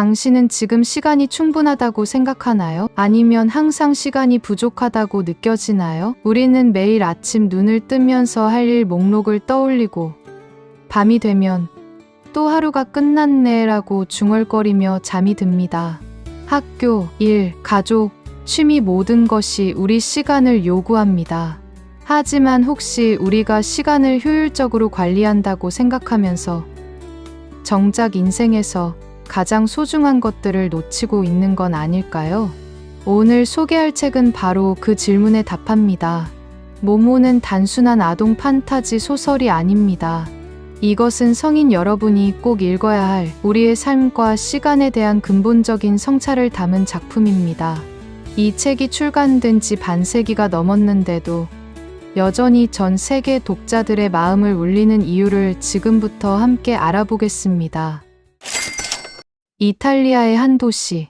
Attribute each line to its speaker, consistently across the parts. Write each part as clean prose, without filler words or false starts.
Speaker 1: 당신은 지금 시간이 충분하다고 생각하나요? 아니면 항상 시간이 부족하다고 느껴지나요? 우리는 매일 아침 눈을 뜨면서 할 일 목록을 떠올리고 밤이 되면 또 하루가 끝났네라고 중얼거리며 잠이 듭니다. 학교, 일, 가족, 취미 모든 것이 우리 시간을 요구합니다. 하지만 혹시 우리가 시간을 효율적으로 관리한다고 생각하면서 정작 인생에서 가장 소중한 것들을 놓치고 있는 건 아닐까요? 오늘 소개할 책은 바로 그 질문에 답합니다. 모모는 단순한 아동 판타지 소설이 아닙니다. 이것은 성인 여러분이 꼭 읽어야 할 우리의 삶과 시간에 대한 근본적인 성찰을 담은 작품입니다. 이 책이 출간된 지 반세기가 넘었는데도 여전히 전 세계 독자들의 마음을 울리는 이유를 지금부터 함께 알아보겠습니다. 이탈리아의 한 도시.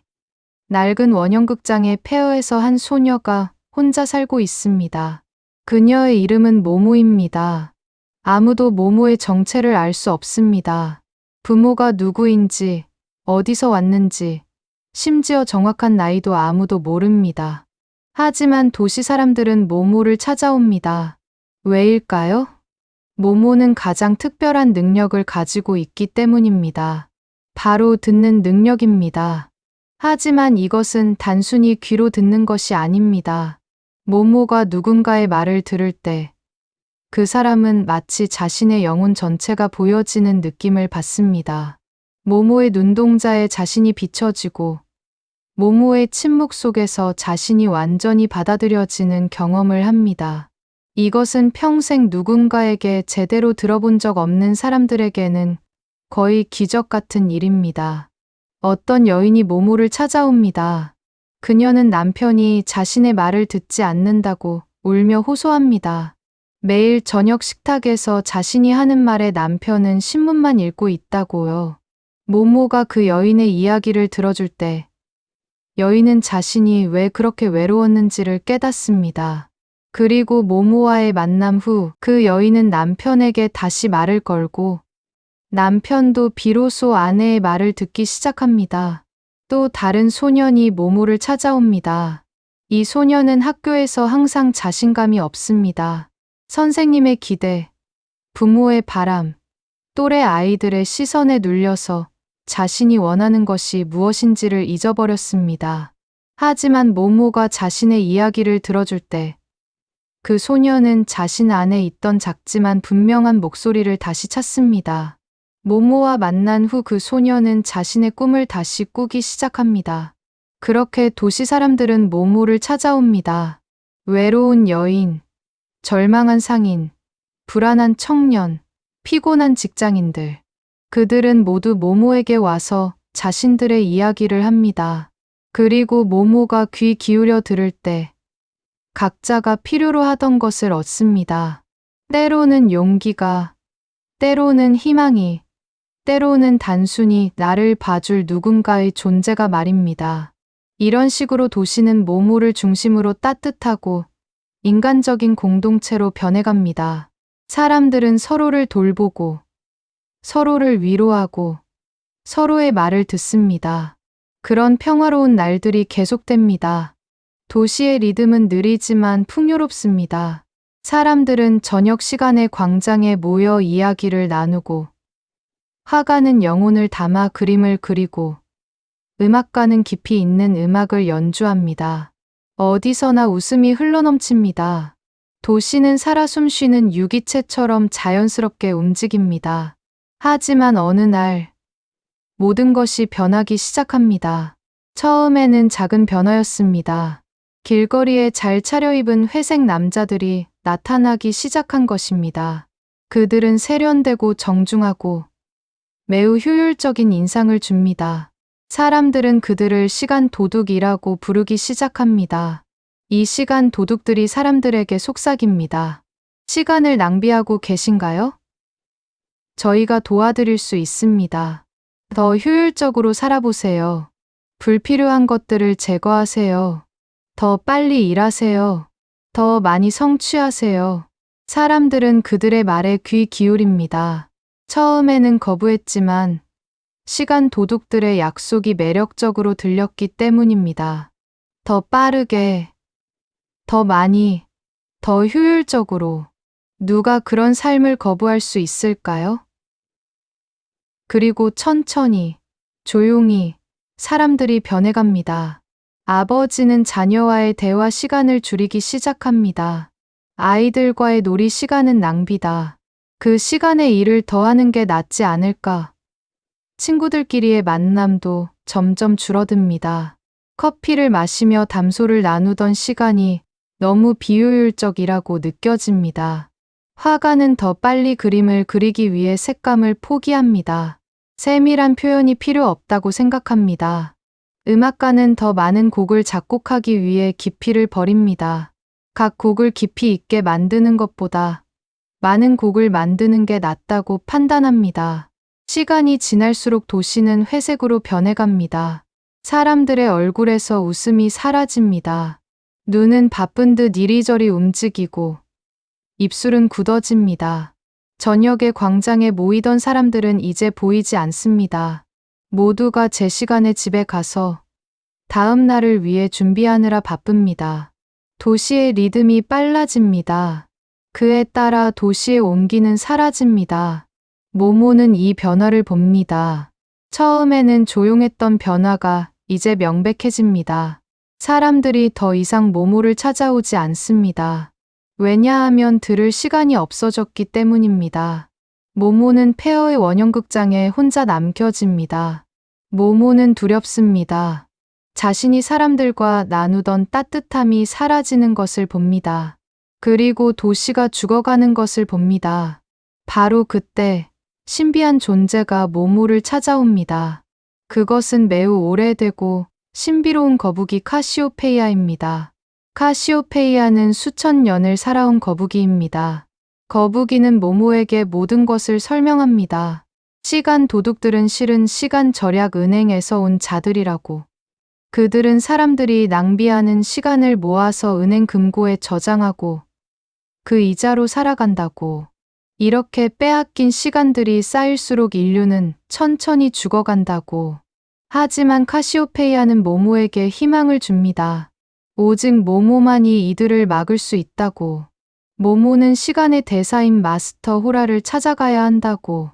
Speaker 1: 낡은 원형극장의 폐허에서 한 소녀가 혼자 살고 있습니다. 그녀의 이름은 모모입니다. 아무도 모모의 정체를 알 수 없습니다. 부모가 누구인지, 어디서 왔는지, 심지어 정확한 나이도 아무도 모릅니다. 하지만 도시 사람들은 모모를 찾아옵니다. 왜일까요? 모모는 가장 특별한 능력을 가지고 있기 때문입니다. 바로 듣는 능력입니다. 하지만 이것은 단순히 귀로 듣는 것이 아닙니다. 모모가 누군가의 말을 들을 때 그 사람은 마치 자신의 영혼 전체가 보여지는 느낌을 받습니다. 모모의 눈동자에 자신이 비춰지고 모모의 침묵 속에서 자신이 완전히 받아들여지는 경험을 합니다. 이것은 평생 누군가에게 제대로 들어본 적 없는 사람들에게는 거의 기적 같은 일입니다. 어떤 여인이 모모를 찾아옵니다. 그녀는 남편이 자신의 말을 듣지 않는다고 울며 호소합니다. 매일 저녁 식탁에서 자신이 하는 말에 남편은 신문만 읽고 있다고요. 모모가 그 여인의 이야기를 들어줄 때 여인은 자신이 왜 그렇게 외로웠는지를 깨닫습니다. 그리고 모모와의 만남 후 그 여인은 남편에게 다시 말을 걸고 남편도 비로소 아내의 말을 듣기 시작합니다. 또 다른 소년이 모모를 찾아옵니다. 이 소년은 학교에서 항상 자신감이 없습니다. 선생님의 기대, 부모의 바람, 또래 아이들의 시선에 눌려서 자신이 원하는 것이 무엇인지를 잊어버렸습니다. 하지만 모모가 자신의 이야기를 들어줄 때 그 소년은 자신 안에 있던 작지만 분명한 목소리를 다시 찾습니다. 모모와 만난 후 그 소년은 자신의 꿈을 다시 꾸기 시작합니다. 그렇게 도시 사람들은 모모를 찾아옵니다. 외로운 여인, 절망한 상인, 불안한 청년, 피곤한 직장인들. 그들은 모두 모모에게 와서 자신들의 이야기를 합니다. 그리고 모모가 귀 기울여 들을 때 각자가 필요로 하던 것을 얻습니다. 때로는 용기가, 때로는 희망이, 때로는 단순히 나를 봐줄 누군가의 존재가 말입니다. 이런 식으로 도시는 모모를 중심으로 따뜻하고 인간적인 공동체로 변해갑니다. 사람들은 서로를 돌보고 서로를 위로하고 서로의 말을 듣습니다. 그런 평화로운 날들이 계속됩니다. 도시의 리듬은 느리지만 풍요롭습니다. 사람들은 저녁 시간에 광장에 모여 이야기를 나누고 화가는 영혼을 담아 그림을 그리고 음악가는 깊이 있는 음악을 연주합니다. 어디서나 웃음이 흘러넘칩니다. 도시는 살아 숨쉬는 유기체처럼 자연스럽게 움직입니다. 하지만 어느 날 모든 것이 변하기 시작합니다. 처음에는 작은 변화였습니다. 길거리에 잘 차려입은 회색 남자들이 나타나기 시작한 것입니다. 그들은 세련되고 정중하고 매우 효율적인 인상을 줍니다. 사람들은 그들을 시간 도둑이라고 부르기 시작합니다. 이 시간 도둑들이 사람들에게 속삭입니다. 시간을 낭비하고 계신가요? 저희가 도와드릴 수 있습니다. 더 효율적으로 살아보세요. 불필요한 것들을 제거하세요. 더 빨리 일하세요. 더 많이 성취하세요. 사람들은 그들의 말에 귀 기울입니다. 처음에는 거부했지만 시간 도둑들의 약속이 매력적으로 들렸기 때문입니다. 더 빠르게, 더 많이, 더 효율적으로. 누가 그런 삶을 거부할 수 있을까요? 그리고 천천히, 조용히 사람들이 변해갑니다. 아버지는 자녀와의 대화 시간을 줄이기 시작합니다. 아이들과의 놀이 시간은 낭비다. 그 시간에 일을 더 하는 게 낫지 않을까? 친구들끼리의 만남도 점점 줄어듭니다. 커피를 마시며 담소를 나누던 시간이 너무 비효율적이라고 느껴집니다. 화가는 더 빨리 그림을 그리기 위해 색감을 포기합니다. 세밀한 표현이 필요 없다고 생각합니다. 음악가는 더 많은 곡을 작곡하기 위해 깊이를 버립니다. 각 곡을 깊이 있게 만드는 것보다 많은 곡을 만드는 게 낫다고 판단합니다. 시간이 지날수록 도시는 회색으로 변해갑니다. 사람들의 얼굴에서 웃음이 사라집니다. 눈은 바쁜 듯 이리저리 움직이고 입술은 굳어집니다. 저녁에 광장에 모이던 사람들은 이제 보이지 않습니다. 모두가 제 시간에 집에 가서 다음 날을 위해 준비하느라 바쁩니다. 도시의 리듬이 빨라집니다. 그에 따라 도시의 온기는 사라집니다. 모모는 이 변화를 봅니다. 처음에는 조용했던 변화가 이제 명백해집니다. 사람들이 더 이상 모모를 찾아오지 않습니다. 왜냐하면 들을 시간이 없어졌기 때문입니다. 모모는 폐허의 원형극장에 혼자 남겨집니다. 모모는 두렵습니다. 자신이 사람들과 나누던 따뜻함이 사라지는 것을 봅니다. 그리고 도시가 죽어가는 것을 봅니다. 바로 그때 신비한 존재가 모모를 찾아옵니다. 그것은 매우 오래되고 신비로운 거북이 카시오페이아입니다. 카시오페이아는 수천 년을 살아온 거북이입니다. 거북이는 모모에게 모든 것을 설명합니다. 시간 도둑들은 실은 시간 절약 은행에서 온 자들이라고. 그들은 사람들이 낭비하는 시간을 모아서 은행 금고에 저장하고 그 이자로 살아간다고. 이렇게 빼앗긴 시간들이 쌓일수록 인류는 천천히 죽어간다고. 하지만 카시오페이아는 모모에게 희망을 줍니다. 오직 모모만이 이들을 막을 수 있다고. 모모는 시간의 대사인 마스터 호라를 찾아가야 한다고.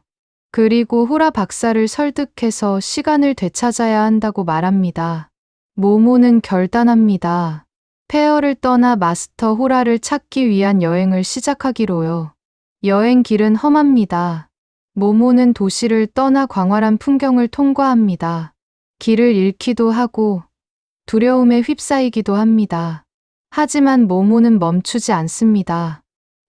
Speaker 1: 그리고 호라 박사를 설득해서 시간을 되찾아야 한다고 말합니다. 모모는 결단합니다. 폐허를 떠나 마스터 호라를 찾기 위한 여행을 시작하기로요. 여행 길은 험합니다. 모모는 도시를 떠나 광활한 풍경을 통과합니다. 길을 잃기도 하고 두려움에 휩싸이기도 합니다. 하지만 모모는 멈추지 않습니다.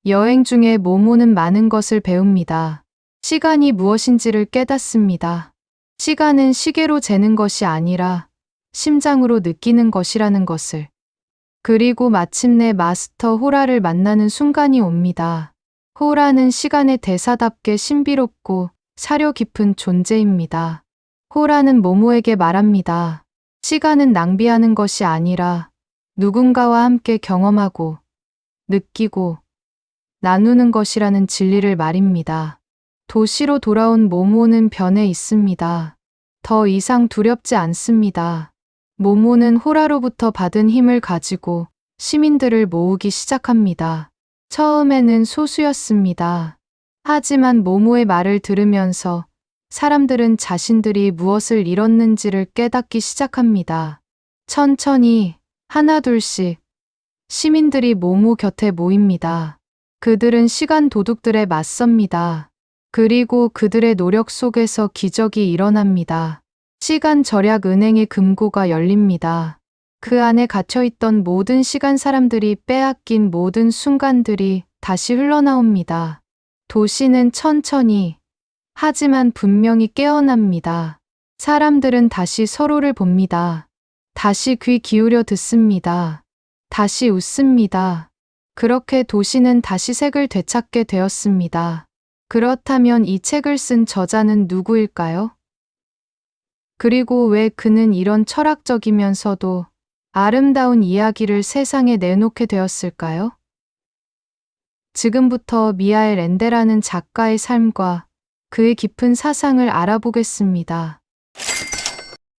Speaker 1: 여행 중에 모모는 많은 것을 배웁니다. 시간이 무엇인지를 깨닫습니다. 시간은 시계로 재는 것이 아니라 심장으로 느끼는 것이라는 것을. 그리고 마침내 마스터 호라를 만나는 순간이 옵니다. 호라는 시간의 대사답게 신비롭고 사려 깊은 존재입니다. 호라는 모모에게 말합니다. 시간은 낭비하는 것이 아니라 누군가와 함께 경험하고 느끼고 나누는 것이라는 진리를 말입니다. 도시로 돌아온 모모는 변해 있습니다. 더 이상 두렵지 않습니다. 모모는 호라로부터 받은 힘을 가지고 시민들을 모으기 시작합니다. 처음에는 소수였습니다. 하지만 모모의 말을 들으면서 사람들은 자신들이 무엇을 잃었는지를 깨닫기 시작합니다. 천천히 하나둘씩 시민들이 모모 곁에 모입니다. 그들은 시간 도둑들에 맞섭니다. 그리고 그들의 노력 속에서 기적이 일어납니다. 시간 절약 은행의 금고가 열립니다. 그 안에 갇혀있던 모든 시간 사람들이 빼앗긴 모든 순간들이 다시 흘러나옵니다. 도시는 천천히 하지만 분명히 깨어납니다. 사람들은 다시 서로를 봅니다. 다시 귀 기울여 듣습니다. 다시 웃습니다. 그렇게 도시는 다시 색을 되찾게 되었습니다. 그렇다면 이 책을 쓴 저자는 누구일까요? 그리고 왜 그는 이런 철학적이면서도 아름다운 이야기를 세상에 내놓게 되었을까요? 지금부터 미하엘 엔데라는 작가의 삶과 그의 깊은 사상을 알아보겠습니다.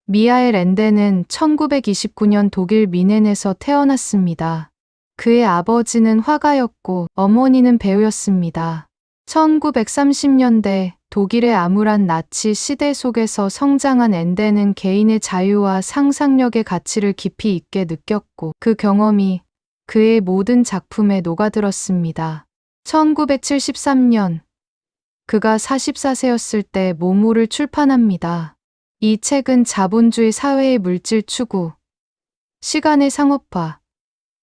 Speaker 1: 미하엘 엔데는 1929년 독일 미넨에서 태어났습니다. 그의 아버지는 화가였고 어머니는 배우였습니다. 1930년대 독일의 암울한 나치 시대 속에서 성장한 엔데는 개인의 자유와 상상력의 가치를 깊이 있게 느꼈고 그 경험이 그의 모든 작품에 녹아들었습니다. 1973년 그가 44세였을 때 모모를 출판합니다. 이 책은 자본주의 사회의 물질 추구, 시간의 상업화,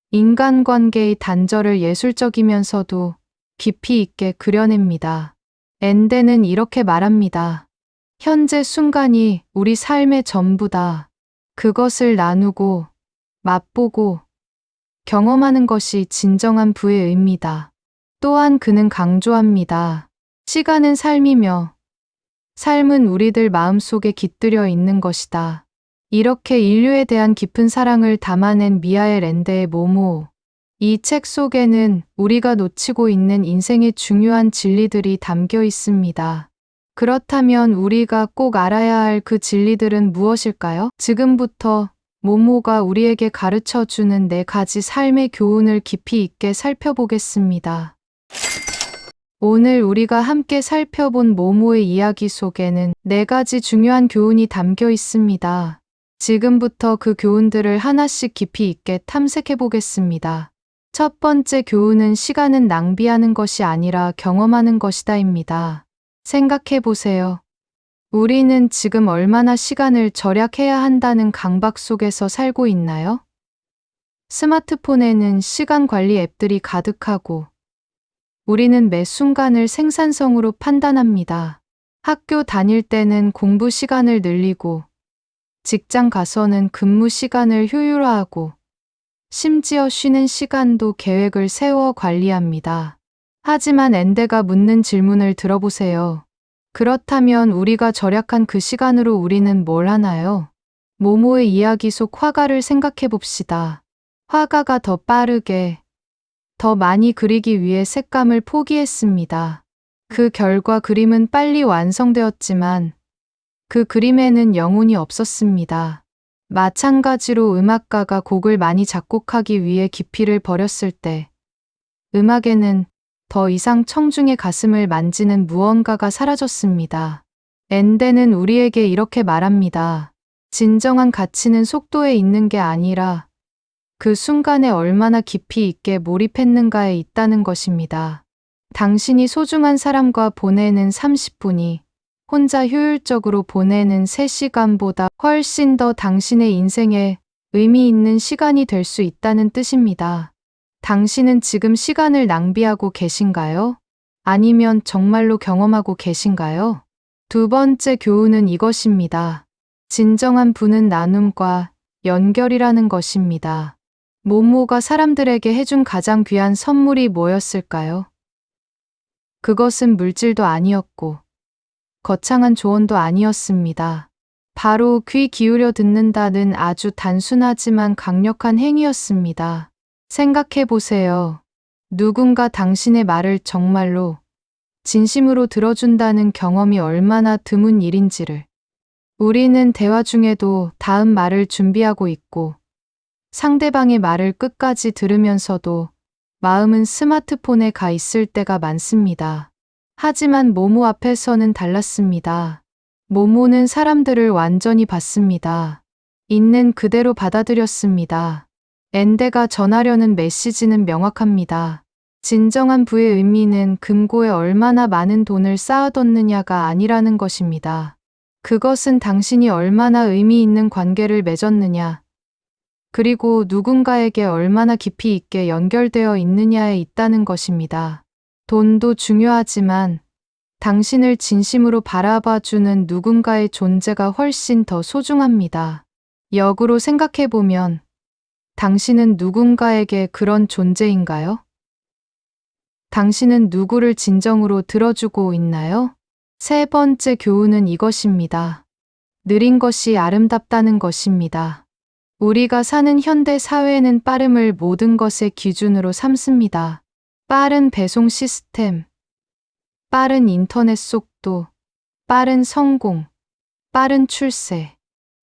Speaker 1: 인간관계의 단절을 예술적이면서도 깊이 있게 그려냅니다. 엔데는 이렇게 말합니다. 현재 순간이 우리 삶의 전부다. 그것을 나누고, 맛보고, 경험하는 것이 진정한 부의 의미다. 또한 그는 강조합니다. 시간은 삶이며, 삶은 우리들 마음속에 깃들여 있는 것이다. 이렇게 인류에 대한 깊은 사랑을 담아낸 미하엘 엔데의 모모. 이 책 속에는 우리가 놓치고 있는 인생의 중요한 진리들이 담겨 있습니다. 그렇다면 우리가 꼭 알아야 할 그 진리들은 무엇일까요? 지금부터 모모가 우리에게 가르쳐 주는 4가지 삶의 교훈을 깊이 있게 살펴보겠습니다. 오늘 우리가 함께 살펴본 모모의 이야기 속에는 4가지 중요한 교훈이 담겨 있습니다. 지금부터 그 교훈들을 하나씩 깊이 있게 탐색해 보겠습니다. 첫 번째 교훈은 시간은 낭비하는 것이 아니라 경험하는 것이다입니다. 생각해 보세요. 우리는 지금 얼마나 시간을 절약해야 한다는 강박 속에서 살고 있나요? 스마트폰에는 시간 관리 앱들이 가득하고 우리는 매 순간을 생산성으로 판단합니다. 학교 다닐 때는 공부 시간을 늘리고 직장 가서는 근무 시간을 효율화하고 심지어 쉬는 시간도 계획을 세워 관리합니다. 하지만 엔데가 묻는 질문을 들어보세요. 그렇다면 우리가 절약한 그 시간으로 우리는 뭘 하나요? 모모의 이야기 속 화가를 생각해 봅시다. 화가가 더 빠르게, 더 많이 그리기 위해 색감을 포기했습니다. 그 결과 그림은 빨리 완성되었지만 그 그림에는 영혼이 없었습니다. 마찬가지로 음악가가 곡을 많이 작곡하기 위해 깊이를 버렸을 때 음악에는 더 이상 청중의 가슴을 만지는 무언가가 사라졌습니다. 엔데는 우리에게 이렇게 말합니다. 진정한 가치는 속도에 있는 게 아니라 그 순간에 얼마나 깊이 있게 몰입했는가에 있다는 것입니다. 당신이 소중한 사람과 보내는 30분이 혼자 효율적으로 보내는 3시간보다 훨씬 더 당신의 인생에 의미 있는 시간이 될 수 있다는 뜻입니다. 당신은 지금 시간을 낭비하고 계신가요? 아니면 정말로 경험하고 계신가요? 두 번째 교훈은 이것입니다. 진정한 부는 나눔과 연결이라는 것입니다. 모모가 사람들에게 해준 가장 귀한 선물이 뭐였을까요? 그것은 물질도 아니었고 거창한 조언도 아니었습니다. 바로 귀 기울여 듣는다는 아주 단순하지만 강력한 행위였습니다. 생각해 보세요. 누군가 당신의 말을 정말로 진심으로 들어준다는 경험이 얼마나 드문 일인지를. 우리는 대화 중에도 다음 말을 준비하고 있고 상대방의 말을 끝까지 들으면서도 마음은 스마트폰에 가 있을 때가 많습니다. 하지만 모모 앞에서는 달랐습니다. 모모는 사람들을 완전히 봤습니다. 있는 그대로 받아들였습니다. 엔데가 전하려는 메시지는 명확합니다. 진정한 부의 의미는 금고에 얼마나 많은 돈을 쌓아뒀느냐가 아니라는 것입니다. 그것은 당신이 얼마나 의미 있는 관계를 맺었느냐, 그리고 누군가에게 얼마나 깊이 있게 연결되어 있느냐에 있다는 것입니다. 돈도 중요하지만 당신을 진심으로 바라봐주는 누군가의 존재가 훨씬 더 소중합니다. 역으로 생각해보면 당신은 누군가에게 그런 존재인가요? 당신은 누구를 진정으로 들어주고 있나요? 세 번째 교훈은 이것입니다. 느린 것이 아름답다는 것입니다. 우리가 사는 현대 사회는 빠름을 모든 것의 기준으로 삼습니다. 빠른 배송 시스템, 빠른 인터넷 속도, 빠른 성공, 빠른 출세.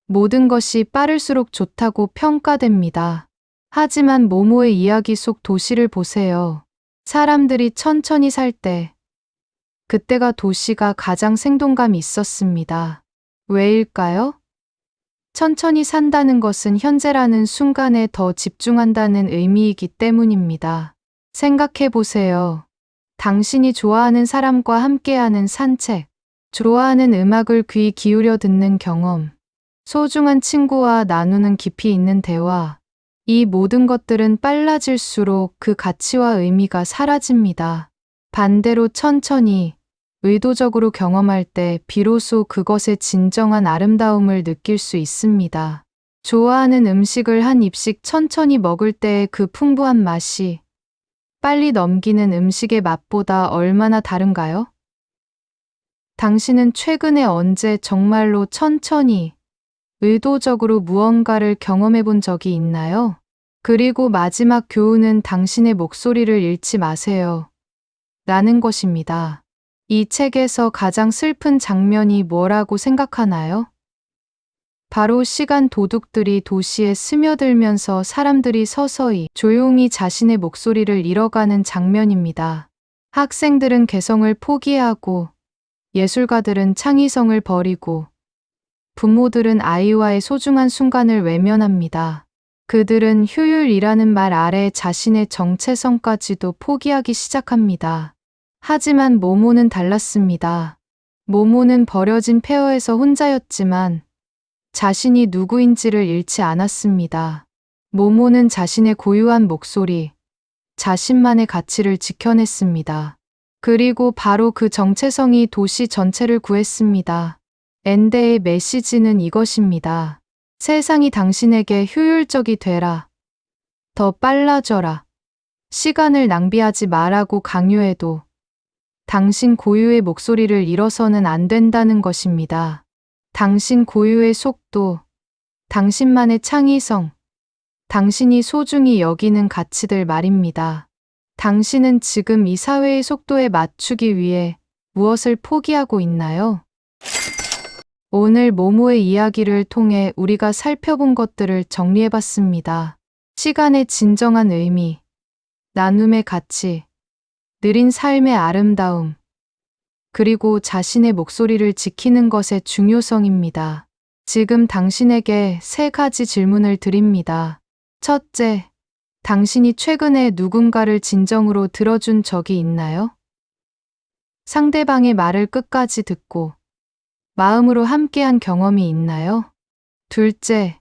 Speaker 1: 모든 것이 빠를수록 좋다고 평가됩니다. 하지만 모모의 이야기 속 도시를 보세요. 사람들이 천천히 살 때, 그때가 도시가 가장 생동감이 있었습니다. 왜일까요? 천천히 산다는 것은 현재라는 순간에 더 집중한다는 의미이기 때문입니다. 생각해 보세요. 당신이 좋아하는 사람과 함께하는 산책, 좋아하는 음악을 귀 기울여 듣는 경험, 소중한 친구와 나누는 깊이 있는 대화, 이 모든 것들은 빨라질수록 그 가치와 의미가 사라집니다. 반대로 천천히, 의도적으로 경험할 때 비로소 그것의 진정한 아름다움을 느낄 수 있습니다. 좋아하는 음식을 한 입씩 천천히 먹을 때의 그 풍부한 맛이 빨리 넘기는 음식의 맛보다 얼마나 다른가요? 당신은 최근에 언제 정말로 천천히, 의도적으로 무언가를 경험해 본 적이 있나요? 그리고 마지막 교훈은 당신의 목소리를 잃지 마세요. 라는 것입니다. 이 책에서 가장 슬픈 장면이 뭐라고 생각하나요? 바로 시간 도둑들이 도시에 스며들면서 사람들이 서서히 조용히 자신의 목소리를 잃어가는 장면입니다. 학생들은 개성을 포기하고, 예술가들은 창의성을 버리고, 부모들은 아이와의 소중한 순간을 외면합니다. 그들은 효율이라는 말 아래 자신의 정체성까지도 포기하기 시작합니다. 하지만 모모는 달랐습니다. 모모는 버려진 폐허에서 혼자였지만 자신이 누구인지를 잃지 않았습니다. 모모는 자신의 고유한 목소리, 자신만의 가치를 지켜냈습니다. 그리고 바로 그 정체성이 도시 전체를 구했습니다. 엔데의 메시지는 이것입니다. 세상이 당신에게 효율적이 되라. 더 빨라져라. 시간을 낭비하지 마라고 강요해도 당신 고유의 목소리를 잃어서는 안 된다는 것입니다. 당신 고유의 속도, 당신만의 창의성, 당신이 소중히 여기는 가치들 말입니다. 당신은 지금 이 사회의 속도에 맞추기 위해 무엇을 포기하고 있나요? 오늘 모모의 이야기를 통해 우리가 살펴본 것들을 정리해봤습니다. 시간의 진정한 의미, 나눔의 가치, 느린 삶의 아름다움, 그리고 자신의 목소리를 지키는 것의 중요성입니다. 지금 당신에게 3가지 질문을 드립니다. 첫째, 당신이 최근에 누군가를 진정으로 들어준 적이 있나요? 상대방의 말을 끝까지 듣고 마음으로 함께한 경험이 있나요? 둘째,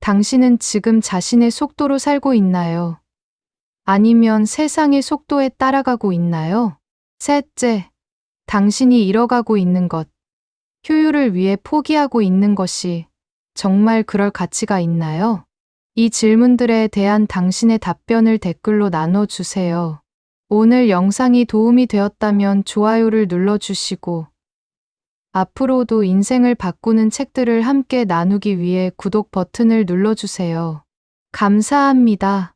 Speaker 1: 당신은 지금 자신의 속도로 살고 있나요? 아니면 세상의 속도에 따라가고 있나요? 셋째, 당신이 잃어가고 있는 것, 효율을 위해 포기하고 있는 것이 정말 그럴 가치가 있나요? 이 질문들에 대한 당신의 답변을 댓글로 나눠주세요. 오늘 영상이 도움이 되었다면 좋아요를 눌러주시고 앞으로도 인생을 바꾸는 책들을 함께 나누기 위해 구독 버튼을 눌러주세요. 감사합니다.